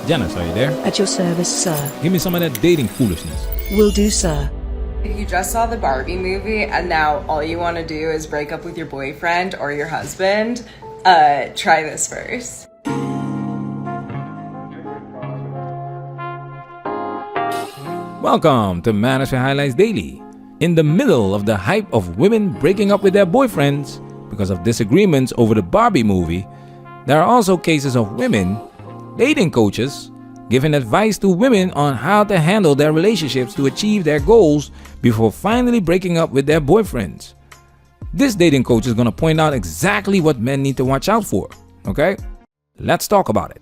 Janice, are you there? At your service, sir. Give me some of that dating foolishness. Will do, sir. If you just saw the Barbie movie and now all you want to do is break up with your boyfriend or your husband, try this first. Welcome to Manosphere Highlights Daily. In the middle of the hype of women breaking up with their boyfriends because of disagreements over the Barbie movie, there are also cases of women, dating coaches, giving advice to women on how to handle their relationships to achieve their goals before finally breaking up with their boyfriends. This dating coach is going to point out exactly what men need to watch out for, okay? Let's talk about it.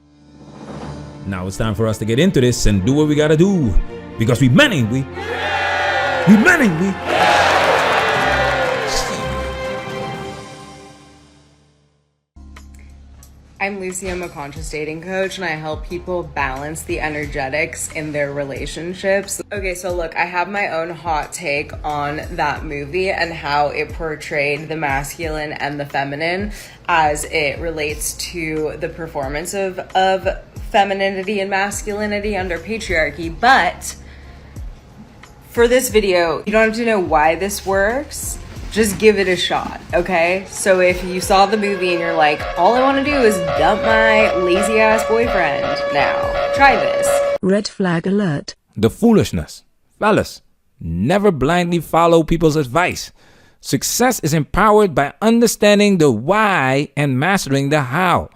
Now it's time for us to get into this and do what we gotta do. Because we men, ain't we? We men, ain't we? I'm Lucy, I'm a conscious dating coach, and I help people balance the energetics in their relationships. Okay, so look, I have my own hot take on that movie and how it portrayed the masculine and the feminine as it relates to the performance of femininity and masculinity under patriarchy. But for this video, you don't have to know why this works. Just give it a shot, okay? So if you saw the movie and you're like, all I want to do is dump my lazy ass boyfriend now, try this. Red flag alert. The foolishness. Fellas, never blindly follow people's advice. Success is empowered by understanding the why and mastering the how.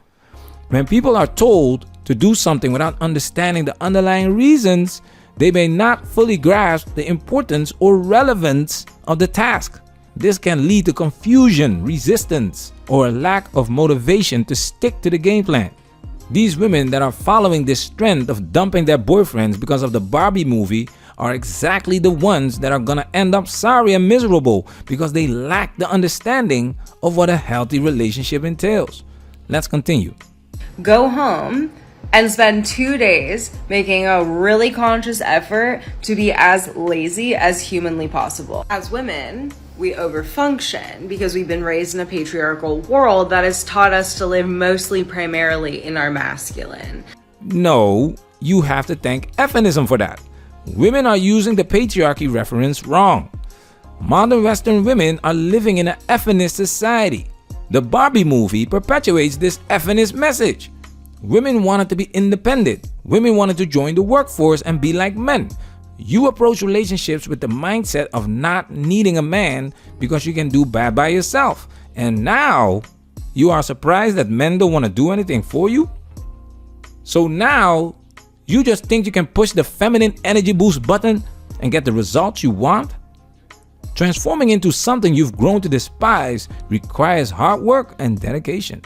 When people are told to do something without understanding the underlying reasons, they may not fully grasp the importance or relevance of the task. This can lead to confusion, resistance, or a lack of motivation to stick to the game plan. These women that are following this trend of dumping their boyfriends because of the Barbie movie are exactly the ones that are gonna end up sorry and miserable because they lack the understanding of what a healthy relationship entails. Let's continue. Go home and spend 2 days making a really conscious effort to be as lazy as humanly possible. As women, we overfunction because we've been raised in a patriarchal world that has taught us to live mostly primarily in our masculine. No, you have to thank feminism for that. Women are using the patriarchy reference wrong. Modern Western women are living in an feminist society. The Barbie movie perpetuates this feminist message. Women wanted to be independent. Women wanted to join the workforce and be like men. You approach relationships with the mindset of not needing a man because you can do bad by yourself. And now you are surprised that men don't want to do anything for you? So now you just think you can push the feminine energy boost button and get the results you want? Transforming into something you've grown to despise requires hard work and dedication.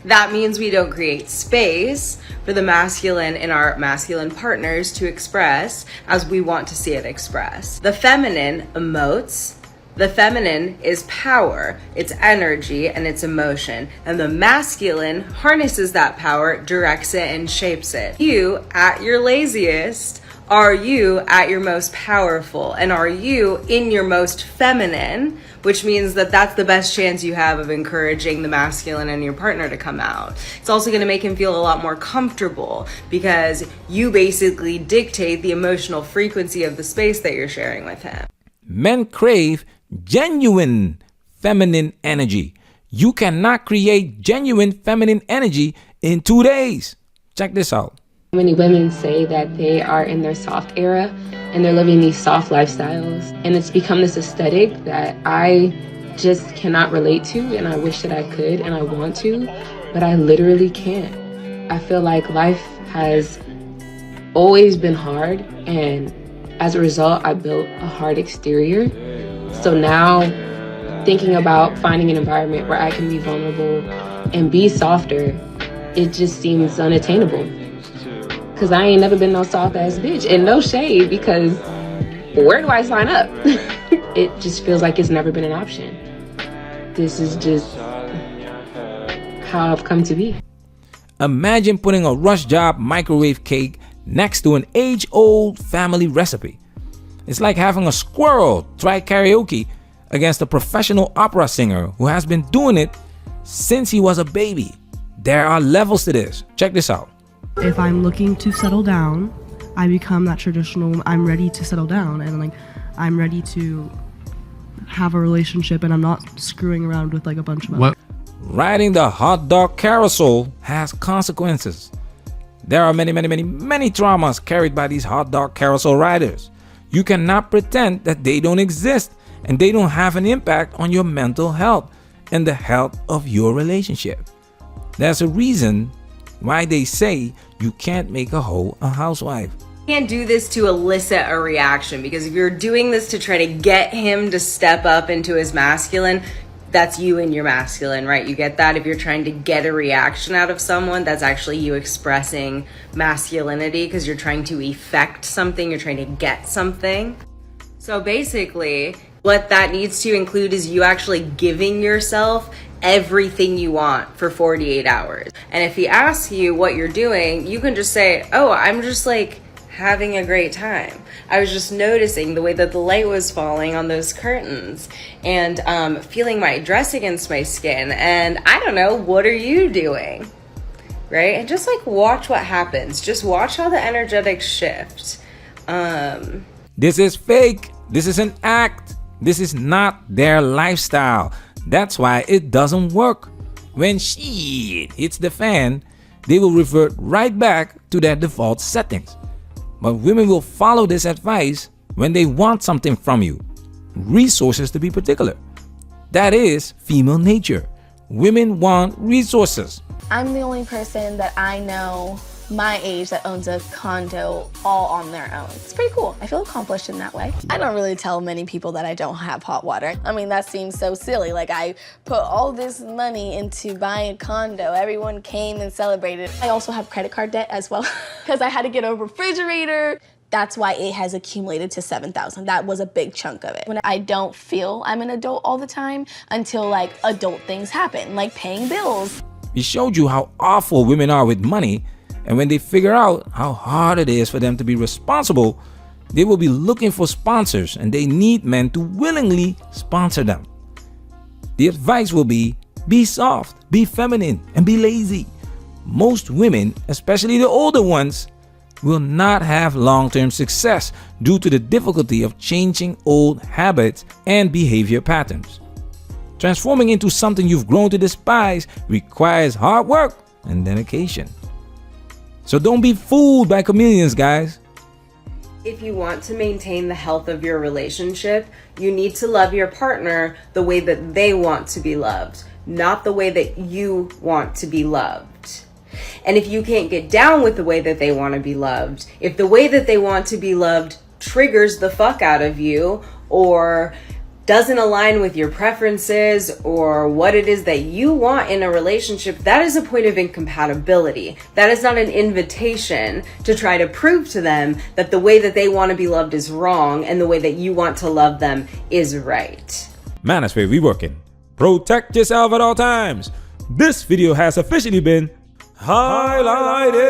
That means we don't create space for the masculine in our masculine partners to express as we want to see it expressed. The feminine emotes. The feminine is power, it's energy, and it's emotion. And the masculine harnesses that power, directs it, and shapes it. You, at your laziest, are you at your most powerful? And are you in your most feminine? Which means that that's the best chance you have of encouraging the masculine in your partner to come out. It's also going to make him feel a lot more comfortable because you basically dictate the emotional frequency of the space that you're sharing with him. Men crave genuine feminine energy. You cannot create genuine feminine energy in 2 days. Check this out. Many women say that they are in their soft era and they're living these soft lifestyles, and it's become this aesthetic that I just cannot relate to, and I wish that I could and I want to, but I literally can't. I feel like life has always been hard, and as a result I built a hard exterior. So now thinking about finding an environment where I can be vulnerable and be softer, it just seems unattainable. Because I ain't never been no soft ass bitch, and no shade, because where do I sign up? It just feels like it's never been an option. This is just how I've come to be. Imagine putting a rush job microwave cake next to an age-old family recipe. It's like having a squirrel try karaoke against a professional opera singer who has been doing it since he was a baby. There are levels to this. Check this out. If I'm looking to settle down, I become that traditional, I'm ready to settle down and like I'm ready to have a relationship and I'm not screwing around with like a bunch of What? Riding the hot dog carousel has consequences. There are many traumas carried by these hot dog carousel riders. You cannot pretend that they don't exist and they don't have an impact on your mental health and the health of your relationship. There's a reason why they say you can't make a hoe a housewife. You can't do this to elicit a reaction, because if you're doing this to try to get him to step up into his masculine, that's you and your masculine, right? You get that? If you're trying to get a reaction out of someone, that's actually you expressing masculinity because you're trying to effect something, you're trying to get something. So basically, what that needs to include is you actually giving yourself everything you want for 48 hours. And if he asks you what you're doing, you can just say, oh, I'm just like having a great time. I was just noticing the way that the light was falling on those curtains and feeling my dress against my skin. And I don't know, what are you doing? Right? And just like watch what happens. Just watch how the energetics shift. This is fake. This is an act. This is not their lifestyle. That's why it doesn't work. When shit hits the fan, they will revert right back to their default settings. But women will follow this advice when they want something from you. Resources, to be particular. That is female nature. Women want resources. I'm the only person that I know my age that owns a condo all on their own. It's pretty cool. I feel accomplished in that way. I don't really tell many people that I don't have hot water. I mean, that seems so silly. Like, I put all this money into buying a condo. Everyone came and celebrated. I also have credit card debt as well because I had to get a refrigerator. That's why it has accumulated to $7,000. That was a big chunk of it. When I don't feel I'm an adult all the time until like adult things happen, like paying bills. We showed you how awful women are with money. And when they figure out how hard it is for them to be responsible, they will be looking for sponsors and they need men to willingly sponsor them. The advice will be soft, be feminine, and be lazy. Most women, especially the older ones, will not have long-term success due to the difficulty of changing old habits and behavior patterns. Transforming into something you've grown to despise requires hard work and dedication. So don't be fooled by chameleons, guys. If you want to maintain the health of your relationship, you need to love your partner the way that they want to be loved, not the way that you want to be loved. And if you can't get down with the way that they want to be loved, if the way that they want to be loved triggers the fuck out of you or doesn't align with your preferences or what it is that you want in a relationship, that is a point of incompatibility. That is not an invitation to try to prove to them that the way that they want to be loved is wrong and the way that you want to love them is right. Manosphere reworking. Protect yourself at all times. This video has officially been highlighted.